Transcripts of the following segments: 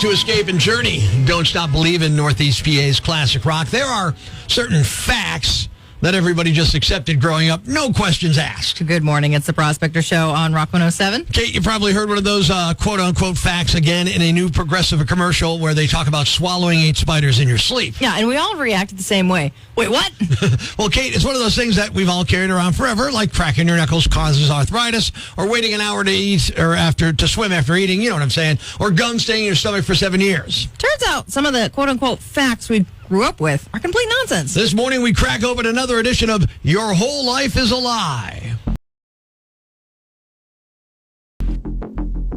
to Escape and Journey. Don't Stop Believin', Northeast PA's classic rock. There are certain facts that everybody just accepted growing up. No questions asked. Good morning. It's the Prospector Show on Rock 107. Kate, you probably heard one of those quote-unquote facts again in a new Progressive commercial where they talk about swallowing 8 spiders in your sleep. Yeah, and we all reacted the same way. Wait, what? Well, Kate, it's one of those things that we've all carried around forever, like cracking your knuckles causes arthritis, or waiting an hour to eat or to swim after eating, you know what I'm saying, or gum staying in your stomach for 7 years. Turns out some of the quote-unquote facts we grew up with are complete nonsense. This morning we crack open another edition of Your Whole Life is a Lie.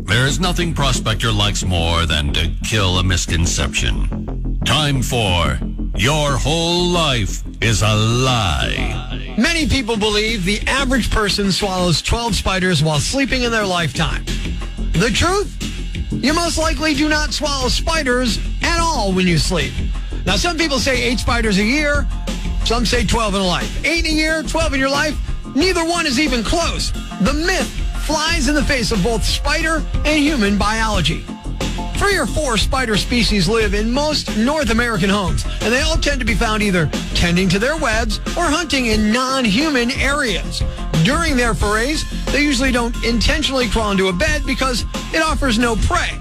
There's nothing Prospector likes more than to kill a misconception. Time for Your Whole Life is a Lie. Many people believe the average person swallows 12 spiders while sleeping in their lifetime. The truth? You most likely do not swallow spiders at all when you sleep. Now, some people say 8 spiders a year. Some say 12 in a life. 8 in a year, 12 in your life. Neither one is even close. The myth flies in the face of both spider and human biology. 3 or 4 spider species live in most North American homes, and they all tend to be found either tending to their webs or hunting in non-human areas. During their forays, they usually don't intentionally crawl into a bed because it offers no prey.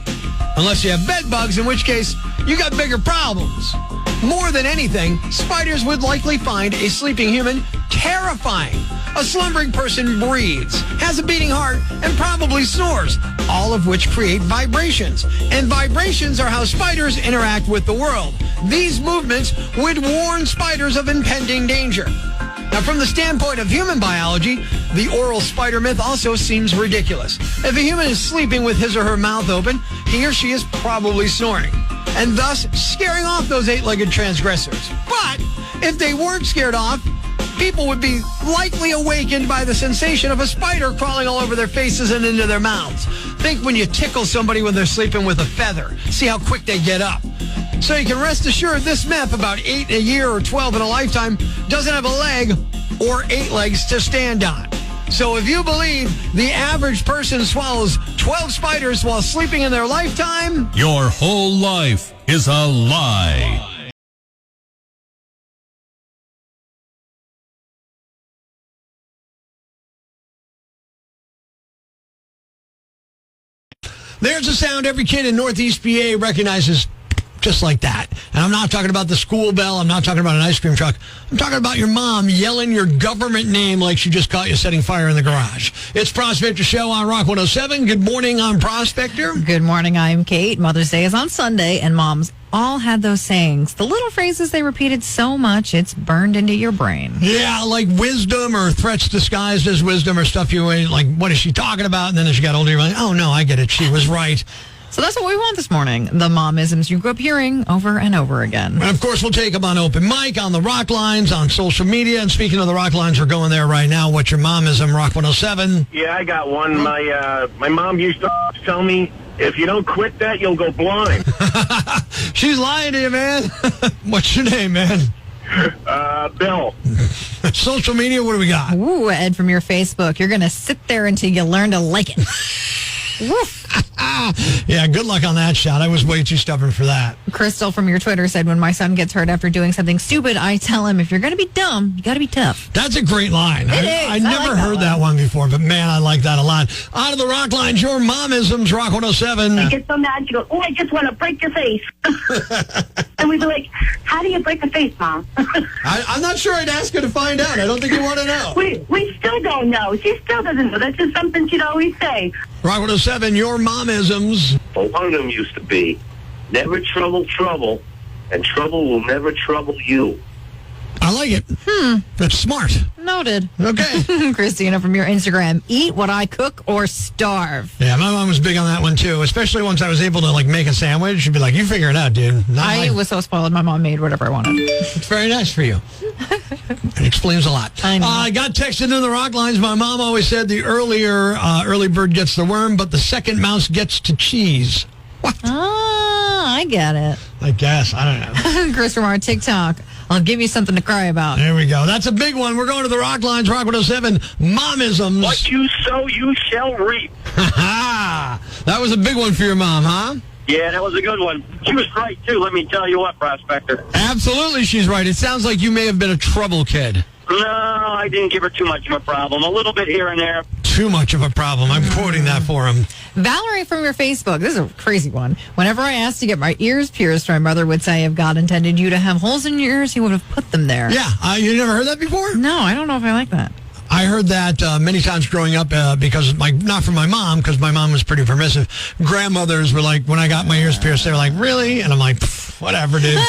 Unless you have bed bugs, in which case you got bigger problems. More than anything, spiders would likely find a sleeping human terrifying. A slumbering person breathes, has a beating heart, and probably snores, all of which create vibrations. And vibrations are how spiders interact with the world. These movements would warn spiders of impending danger. Now, from the standpoint of human biology, the oral spider myth also seems ridiculous. If a human is sleeping with his or her mouth open, he or she is probably snoring, and thus scaring off those 8-legged transgressors. But if they weren't scared off, people would be likely awakened by the sensation of a spider crawling all over their faces and into their mouths. Think when you tickle somebody when they're sleeping with a feather. See how quick they get up. So you can rest assured this myth about 8 in a year or 12 in a lifetime doesn't have a leg or 8 legs to stand on. So if you believe the average person swallows 12 spiders while sleeping in their lifetime, your whole life is a lie. there's a sound every kid in Northeast PA recognizes just like that. And I'm not talking about the school bell. I'm not talking about an ice cream truck. I'm talking about your mom yelling your government name like she just caught you setting fire in the garage. It's Prospector Show on Rock 107. Good morning, I'm Prospector. Good morning, I'm Kate. Mother's Day is on Sunday, and moms all had those sayings. The little phrases they repeated so much, it's burned into your brain. Yeah, like wisdom or threats disguised as wisdom or stuff you ain't like, what is she talking about? And then as you got older, you're like, oh, no, I get it. She was right. So that's what we want this morning. The momisms you grew up hearing over and over again. And, of course, we'll take them on open mic, on the rock lines, on social media. And speaking of the rock lines, we're going there right now. What's your momism, Rock 107? Yeah, I got one. My mom used to tell me, if you don't quit that, you'll go blind. She's lying to you, man. What's your name, man? Bill. Social media, what do we got? Ooh, Ed, from your Facebook. You're going to sit there until you learn to like it. Woof. Yeah, good luck on that shot. I was way too stubborn for that. Crystal from your Twitter said, when my son gets hurt after doing something stupid, I tell him, if you're going to be dumb, you got to be tough. That's a great line. I never heard that one before, but man, I like that a lot. Out of the rock lines, your momisms, Rock 107. I get so mad, she goes, oh, I just want to break your face. And we'd be like, how do you break a face, Mom? I'm not sure I'd ask her to find out. I don't think you want to know. We still don't know. She still doesn't know. That's just something she'd always say. Rock 107, your momisms. Well, one of them used to be, never trouble trouble, and trouble will never trouble you. I like it. That's smart. Noted. Okay. Christina from your Instagram, eat what I cook or starve. Yeah, my mom was big on that one, too, especially once I was able to, like, make a sandwich. She'd be like, you figure it out, dude. I was so spoiled. My mom made whatever I wanted. It's very nice for you. It explains a lot. I know. I got texted in the rock lines. My mom always said the early bird gets the worm, but the second mouse gets to cheese. What? Ah, I get it. I guess. I don't know. Chris from our TikTok. I'll give you something to cry about. There we go. That's a big one. We're going to the rock lines, Rock 107. Momisms. What you sow, you shall reap. That was a big one for your mom, huh? Yeah, that was a good one. She was right, too. Let me tell you what, Prospector. Absolutely, she's right. It sounds like you may have been a trouble kid. No, I didn't give her too much of a problem. A little bit here and there. Too much of a problem. I'm quoting that for him. Valerie from your Facebook. This is a crazy one. Whenever I asked to get my ears pierced, my mother would say, if God intended you to have holes in your ears, he would have put them there. Yeah, you never heard that before? No, I don't know if I like that. I heard that many times growing up because not from my mom, because my mom was pretty permissive. Grandmothers were like, when I got my ears pierced, they were like, really? And I'm like, whatever, dude.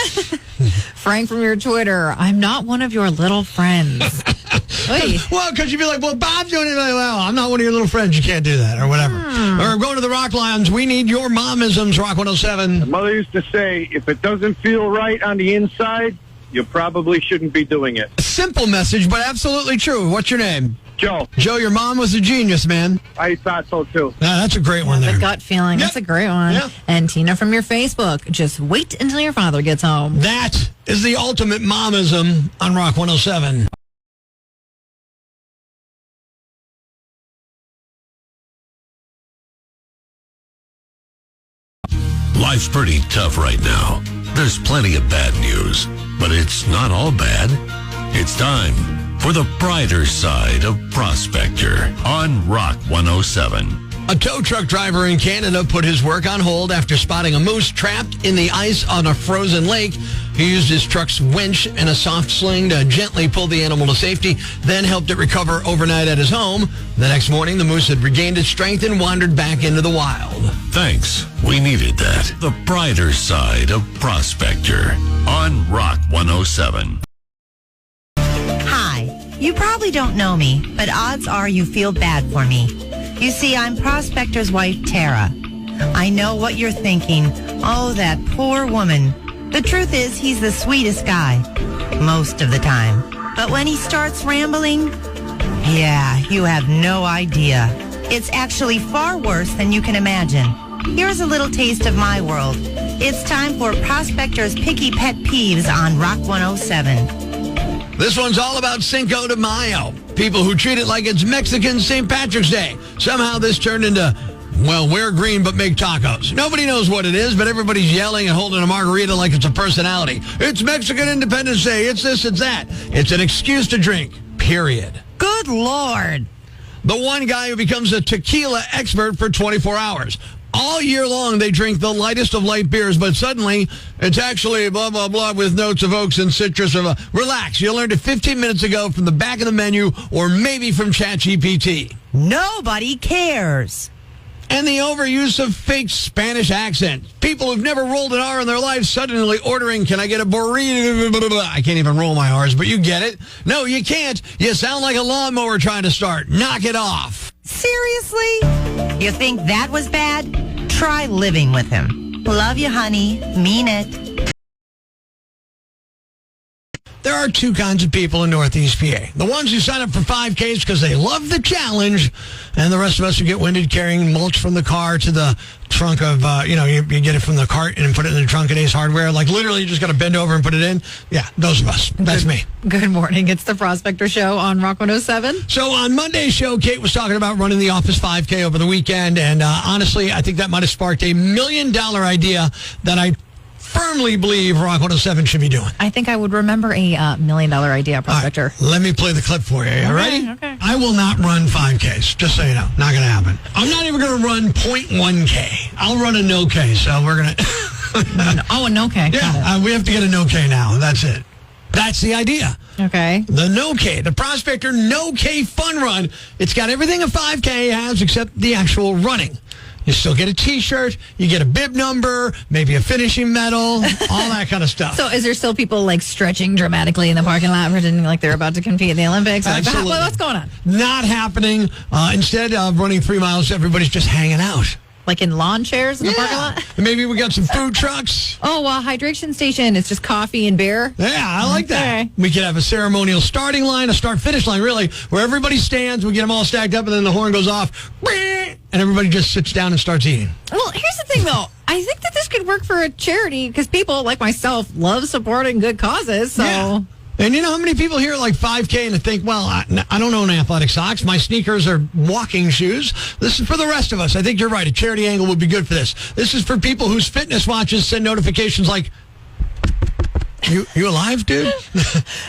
Frank from your Twitter. I'm not one of your little friends. Well, because you'd be like, well, Bob's doing it. Like, well, I'm not one of your little friends. You can't do that or whatever. Or going to the Rock Lounge. We need your momisms, Rock 107. Mother used to say, if it doesn't feel right on the inside, you probably shouldn't be doing it. A simple message, but absolutely true. What's your name? Joe. Joe, your mom was a genius, man. I thought so, too. That's a great one there. The gut feeling. Yep. That's a great one. Yep. And Tina from your Facebook. Just wait until your father gets home. That is the ultimate momism on Rock 107. Life's pretty tough right now. There's plenty of bad news, but it's not all bad. It's time for the brighter side of Prospector on Rock 107. A tow truck driver in Canada put his work on hold after spotting a moose trapped in the ice on a frozen lake. He used his truck's winch and a soft sling to gently pull the animal to safety, then helped it recover overnight at his home. The next morning, the moose had regained its strength and wandered back into the wild. Thanks. We needed that. The brighter side of Prospector on Rock 107. Hi. You probably don't know me, but odds are you feel bad for me. You see, I'm Prospector's wife, Tara. I know what you're thinking. Oh, that poor woman. The truth is, he's the sweetest guy. Most of the time. But when he starts rambling, yeah, you have no idea. It's actually far worse than you can imagine. Here's a little taste of my world. It's time for Prospector's Picky Pet Peeves on Rock 107. This one's all about Cinco de Mayo. People who treat it like it's Mexican St. Patrick's Day. Somehow this turned into, well, wear green but make tacos. Nobody knows what it is, but everybody's yelling and holding a margarita like it's a personality. It's Mexican Independence Day. It's this, it's that. It's an excuse to drink, period. Good Lord. The one guy who becomes a tequila expert for 24 hours. All year long, they drink the lightest of light beers, but suddenly, it's actually blah, blah, blah with notes of oaks and citrus. Relax, you learned it 15 minutes ago from the back of the menu or maybe from ChatGPT. Nobody cares. And the overuse of fake Spanish accents. People who've never rolled an R in their life suddenly ordering, can I get a burrito? I can't even roll my R's, but you get it. No, you can't. You sound like a lawnmower trying to start. Knock it off. Seriously? You think that was bad? Try living with him. Love you, honey. Mean it. There are two kinds of people in Northeast PA. The ones who sign up for 5Ks because they love the challenge, and the rest of us who get winded carrying mulch from the car to the trunk of, you get it from the cart and put it in the trunk of Ace Hardware. Like, literally, you just got to bend over and put it in. Yeah, those of us. That's me. Good morning. It's the Prospector Show on Rock 107. So on Monday's show, Kate was talking about running the office 5K over the weekend, and honestly, I think that might have sparked $1 million idea that I firmly believe Rock 107 should be doing. I think I would remember a $1 million idea, Prospector. Right, let me play the clip for you. You ready? Okay. I will not run 5Ks, just so you know. Not going to happen. I'm not even going to run 0.1K. I'll run a no K, so we're going to... Oh, a no K. Yeah, we have to get a no K now. That's it. That's the idea. Okay. The no K, the Prospector no K fun run. It's got everything a 5K has except the actual running. You still get a T-shirt, you get a bib number, maybe a finishing medal, all that kind of stuff. So is there still people like stretching dramatically in the parking lot pretending like they're about to compete in the Olympics? Absolutely. What's going on? Not happening. Instead of running 3 miles, everybody's just hanging out. Like in lawn chairs in the parking lot? Maybe we got some food trucks. Oh, hydration station. It's just coffee and beer. Yeah, I like that. We could have a ceremonial starting line, a start-finish line, really, where everybody stands, we get them all stacked up, and then the horn goes off, and everybody just sits down and starts eating. Well, here's the thing, though. I think that this could work for a charity because people like myself love supporting good causes. So Yeah. And you know how many people hear like 5K and think, well, I don't own athletic socks. My sneakers are walking shoes. This is for the rest of us. I think you're right. A charity angle would be good for this. This is for people whose fitness watches send notifications like, you alive, dude?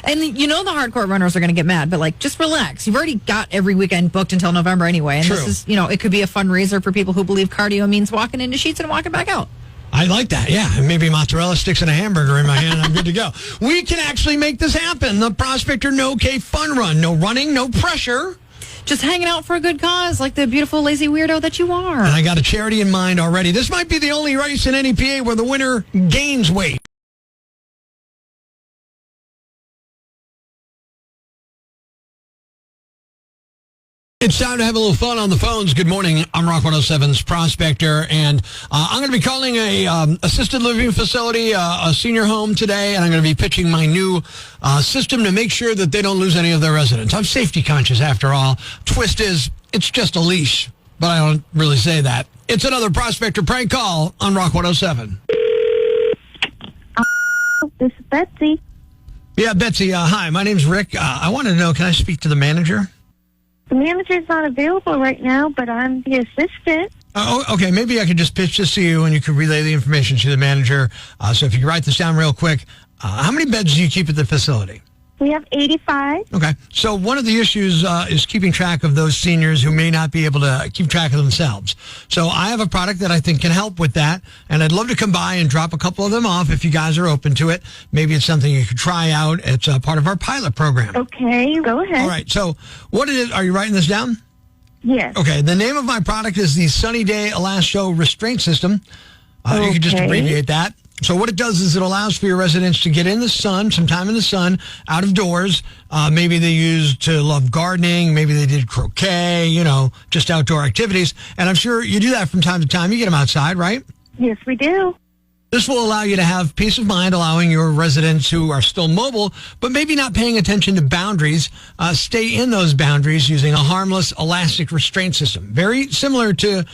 And you know the hardcore runners are going to get mad, but like, just relax. You've already got every weekend booked until November anyway. And True. This is, it could be a fundraiser for people who believe cardio means walking into sheets and walking back out. I like that, yeah. And maybe mozzarella sticks and a hamburger in my hand, and I'm good to go. We can actually make this happen. The Prospector No K Fun Run. No running, no pressure. Just hanging out for a good cause, like the beautiful, lazy weirdo that you are. And I got a charity in mind already. This might be the only race in NEPA where the winner gains weight. It's time to have a little fun on the phones. Good morning. I'm Rock 107's Prospector, and I'm going to be calling a assisted living facility, a senior home today, and I'm going to be pitching my new system to make sure that they don't lose any of their residents. I'm safety conscious, after all. Twist is, it's just a leash, but I don't really say that. It's another Prospector prank call on Rock 107. This is Betsy. Yeah, Betsy, hi. My name's Rick. I wanted to know, can I speak to the manager? The manager's not available right now, but I'm the assistant. Oh, okay. Maybe I could just pitch this to you, and you could relay the information to the manager. So if you could write this down real quick, how many beds do you keep at the facility? We have 85. Okay. So one of the issues is keeping track of those seniors who may not be able to keep track of themselves. So I have a product that I think can help with that, and I'd love to come by and drop a couple of them off if you guys are open to it. Maybe it's something you could try out. It's part of our pilot program. Okay, go ahead. All right. So what it is, are you writing this down? Yes. Okay. The name of my product is the Sunny Day Elasto Restraint System. You can just abbreviate that. So what it does is it allows for your residents to get in the sun, some time in the sun, out of doors. Maybe they used to love gardening. Maybe they did croquet, just outdoor activities. And I'm sure you do that from time to time. You get them outside, right? Yes, we do. This will allow you to have peace of mind, allowing your residents who are still mobile, but maybe not paying attention to boundaries, stay in those boundaries using a harmless elastic restraint system. Very similar to,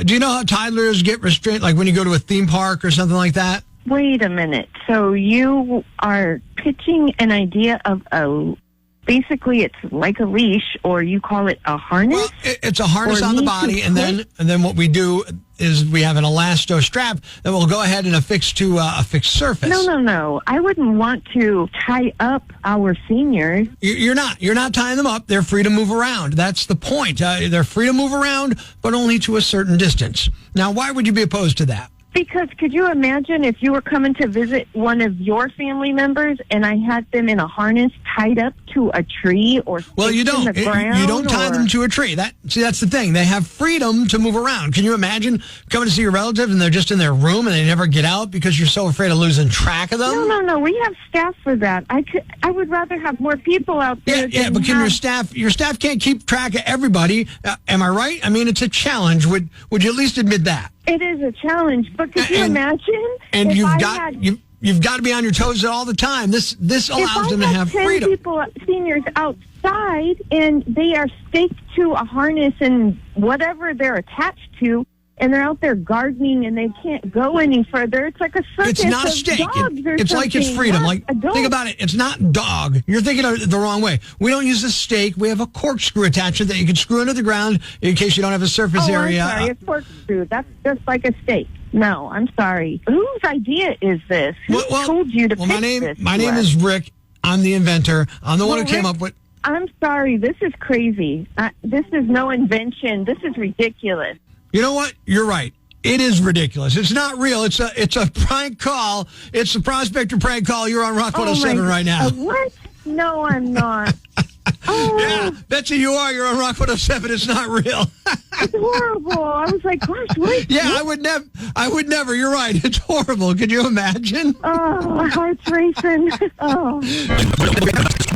do you know how toddlers get restraint, like when you go to a theme park or something like that? Wait a minute. So you are pitching an idea of basically it's like a leash, or you call it a harness? Well, it's a harness on the body, and then what we do is we have an elasto strap that will go ahead and affix to a fixed surface. No. I wouldn't want to tie up our seniors. You're not tying them up. They're free to move around. That's the point. They're free to move around, but only to a certain distance. Now, why would you be opposed to that? Because could you imagine if you were coming to visit one of your family members and I had them in a harness tied up to a tree or you don't. in the ground? You don't tie them to a tree. That's the thing. They have freedom to move around. Can you imagine coming to see your relative and they're just in their room and they never get out because you're so afraid of losing track of them? No. We have staff for that. I would rather have more people out there. Yeah, but can your staff can't keep track of everybody? Am I right? I mean, it's a challenge. Would you at least admit that? It is a challenge, but could you imagine? And you've got to be on your toes all the time. This allows them to have freedom. If I had 10 seniors outside, and they are staked to a harness and whatever they're attached to, and they're out there gardening and they can't go any further, it's like a circus. It's not a stake. It's like it's freedom. Think about it. It's not dog. You're thinking of it the wrong way. We don't use a stake. We have a corkscrew attachment that you can screw into the ground in case you don't have a surface area. I'm sorry, a corkscrew. That's just like a stake. No, I'm sorry. Whose idea is this? Who told you to pick this? My name is Rick. I'm the inventor. I'm the one who came up with... I'm sorry. This is crazy. This is no invention. This is ridiculous. You know what? You're right. It is ridiculous. It's not real. It's a prank call. It's the Prospector prank call. You're on Rock 107 right now. What? No, I'm not. Yeah, Betsy, you are. You're on Rock 107. It's not real. It's horrible. I was like, gosh, what? Yeah, I would never. You're right. It's horrible. Could you imagine? Oh, my heart's racing. Oh.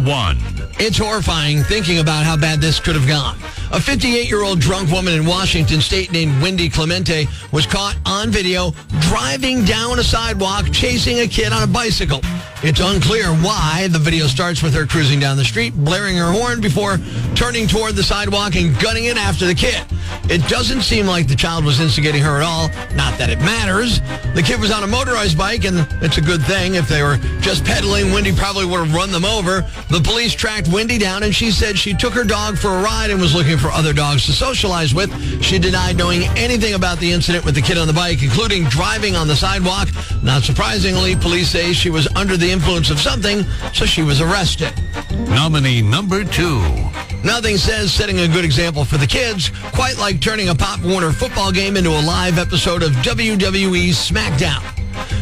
One. It's horrifying thinking about how bad this could have gone. A 58-year-old drunk woman in Washington State named Wendy Clemente was caught on video driving down a sidewalk chasing a kid on a bicycle. It's unclear why. The video starts with her cruising down the street, blaring her horn before turning toward the sidewalk and gunning it after the kid. It doesn't seem like the child was instigating her at all. Not that it matters. The kid was on a motorized bike, and it's a good thing. If they were just pedaling, Wendy probably would have run them over. The police tracked Wendy down, and she said she took her dog for a ride and was looking for other dogs to socialize with. She denied knowing anything about the incident with the kid on the bike, including driving on the sidewalk. Not surprisingly, police say she was under the influence of something, so she was arrested. Nominee number 2. Nothing says setting a good example for the kids, quite like turning a Pop Warner football game into a live episode of WWE SmackDown.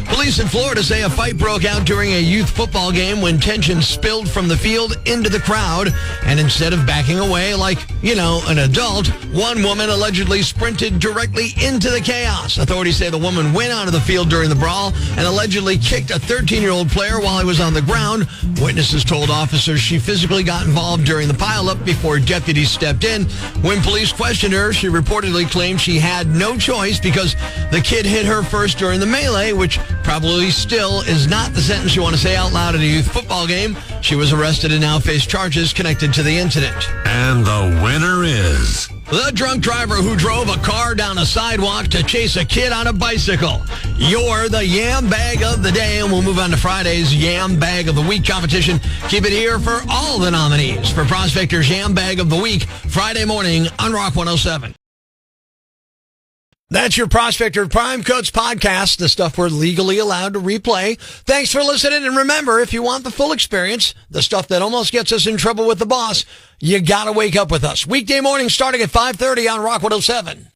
Police in Florida say a fight broke out during a youth football game when tension spilled from the field into the crowd. And instead of backing away like, an adult, one woman allegedly sprinted directly into the chaos. Authorities say the woman went onto the field during the brawl and allegedly kicked a 13-year-old player while he was on the ground. Witnesses told officers she physically got involved during the pileup before deputies stepped in. When police questioned her, she reportedly claimed she had no choice because the kid hit her first during the melee, which probably still is not the sentence you want to say out loud at a youth football game. She was arrested and now faces charges connected to the incident. And the winner is... the drunk driver who drove a car down a sidewalk to chase a kid on a bicycle. You're the Yambag of the day, and we'll move on to Friday's Yambag of the Week competition. Keep it here for all the nominees for Prospector's Yambag of the Week, Friday morning on Rock 107. That's your Prospector Prime Cuts podcast, the stuff we're legally allowed to replay. Thanks for listening, and remember, if you want the full experience, the stuff that almost gets us in trouble with the boss, you gotta wake up with us. Weekday morning starting at 5:30 on Rock 107.